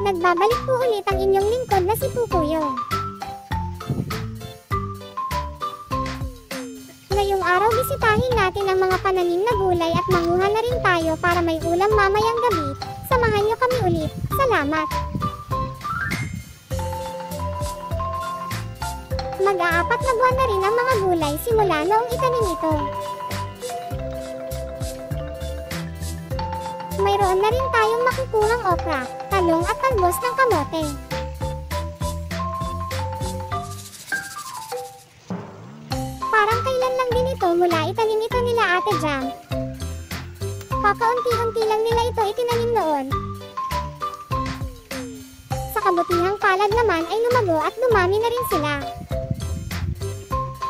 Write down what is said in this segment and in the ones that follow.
Nagbabalik po ulit ang inyong lingkod na si Pupuyo. Ngayong araw bisitahin natin ang mga pananim na gulay at manguha na rin tayo para may ulam mamayang gabi. Samahan niyo kami ulit. Salamat! Mag-aapat na buwan na rin ang mga gulay simula noong itanim ito. Mayroon na rin tayong makukuhang okra, talong at talbos ng kamote. Parang kailan lang din ito mula itanim ito nila Ate Jam. Pakaunti-unti lang nila ito itinanim noon. Sa kabutihang palad naman ay lumago at dumami na rin sila.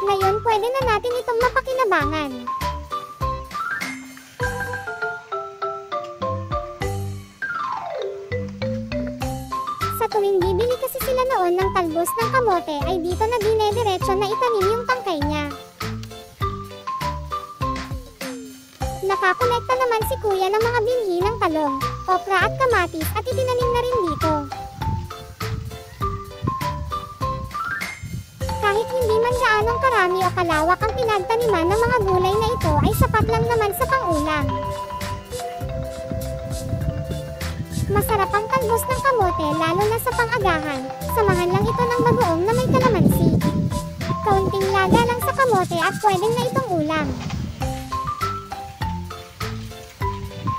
Ngayon pwede na natin itong mapakinabangan. Sa tuwing bibili kasi sila noon ng talbos ng kamote ay dito na dinediretso na itanim yung tangkay niya. Nakakolekta naman si Kuya ng mga binhi ng talong, okra at kamatis at itinanim na rin dito. Kahit hindi man gaanong karami o kalawak ang pinagtaniman ng mga gulay na ito ay sapat lang naman sa pang-ulam. Masarap ang talbos ng kamote lalo na sa pang-agahan. Samahan lang ito ng bagoong na may kalamansi. Kaunting laga lang sa kamote at pwedeng na itong ulam.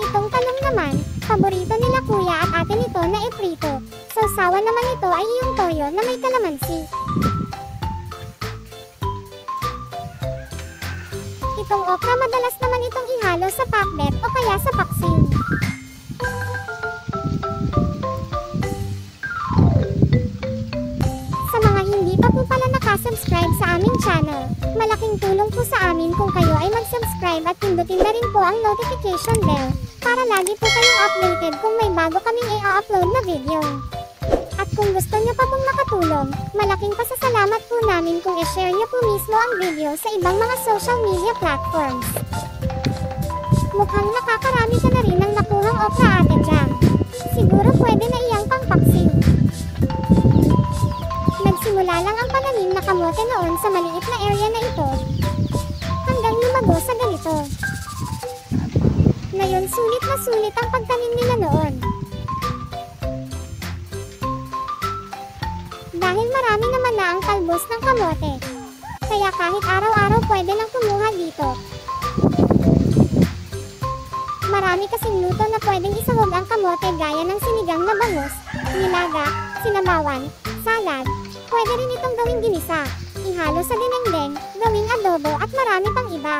Itong talong naman, paborito nila Kuya at ate nito na iprito. Sausawan naman ito ay yung toyo na may kalamansi. Itong okra madalas naman itong ihalo sa pakbet o kaya sa paksiw. Sa mga hindi pa po pala nakasubscribe sa aming channel, malaking tulong po sa amin kung kayo ay mag-subscribe at pindutin na rin po ang notification bell para lagi po kayong updated kung may bago kaming i-upload na video. At kung gusto nyo pa pong makatulong, malaking pasasalamat po namin kung i-share nyo po mismo ang video sa ibang mga social media platforms. Mukhang nakakarami ka na rin ng nakuhang okra Ate Jam. Siguro pwede na iyang pangpaksiw. Nagsimula lang ang pananim na kamote noon sa maliit na area na ito, hanggang lumago sa ganito. Ngayon sulit na sulit ang pagtanim nila noon. Dahil marami naman na ang talbos ng kamote, kaya kahit araw-araw pwede lang kumuha dito. Marami kasing luto na pwedeng isahog ang kamote gaya ng sinigang na bangus, nilaga, sinabawan, salad. Pwede rin itong gawing ginisa, ihalo sa dinengdeng, gawing adobo at marami pang iba.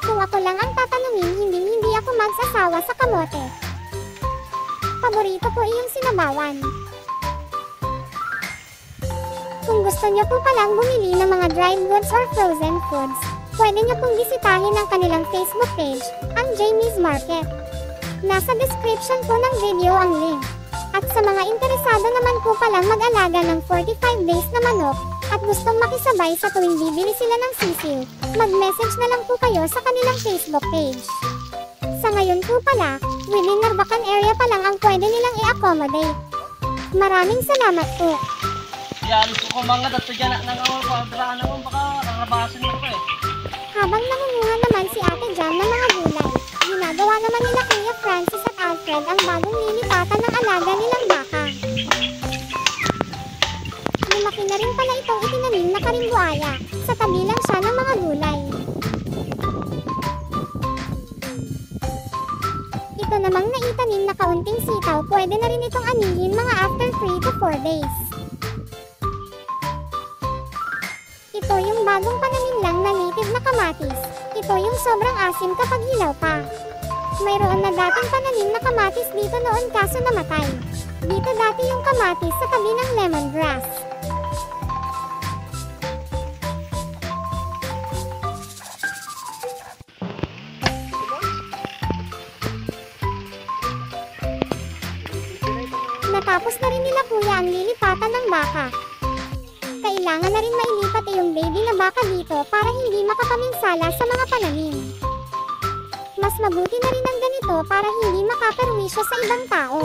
Kung ako lang ang tatanungin, hindi ako magsasawa sa kamote. Paborito ko iyong sinabawan. Kung gusto nyo po palang bumili ng mga dried goods or frozen foods, pwede nyo pong bisitahin ang kanilang Facebook page, ang Jamie's Market. Nasa description po ng video ang link. At sa mga interesado naman po palang mag-alaga ng 45 days na manok, at gustong makisabay sa tuwing bibili sila ng sisiw, mag-message na lang po kayo sa kanilang Facebook page. Sa ngayon po pala, within Narvacan area pa lang ang pwede nilang i-accommodate. Maraming salamat po. Yalis ko mga dato dyan na nangawal ko. Adraan ako baka rarabasin mo ko eh. Habang nangunguha naman si Ate Jam ng mga gulay, ginagawa naman nila Kuya Francis at Alfred ang bagong lilipatan ng alaga nilang baka. Lumaki na rin pala itong itinanim na karimbuaya, sa tabi lang siya ng mga gulay. Ito namang naitanim na kaunting sitaw, pwede na rin itong anihin mga after 3 to 4 days. Ito yung bagong pananim lang na native na kamatis. Ito yung sobrang asim kapag hilaw pa. Mayroon na dating pananim na kamatis dito noon kaso namatay. Dito dati yung kamatis sa tabi ng lemongrass. Natapos na rin nila Kuya ang lilipatan ng baka. Kailangan na rin mailipat yung baby na baka dito para hindi makapaminsala sa mga pananim. Mas mabuti na rin ang ganito para hindi makaperwisyo sa ibang tao.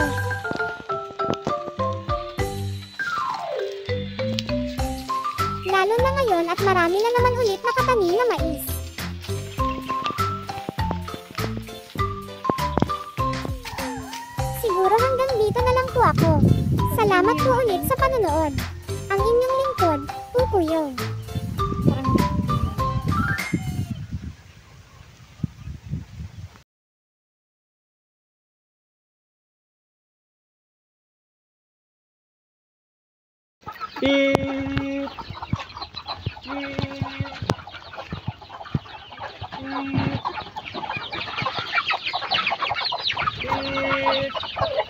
Lalo na ngayon at marami na naman ulit nakatanim na mais. Siguro hanggang dito na lang po ako. Salamat po ulit sa panonood. Ang inyong lingkod, Pupuyo. Beep. Beep. Beep. Beep.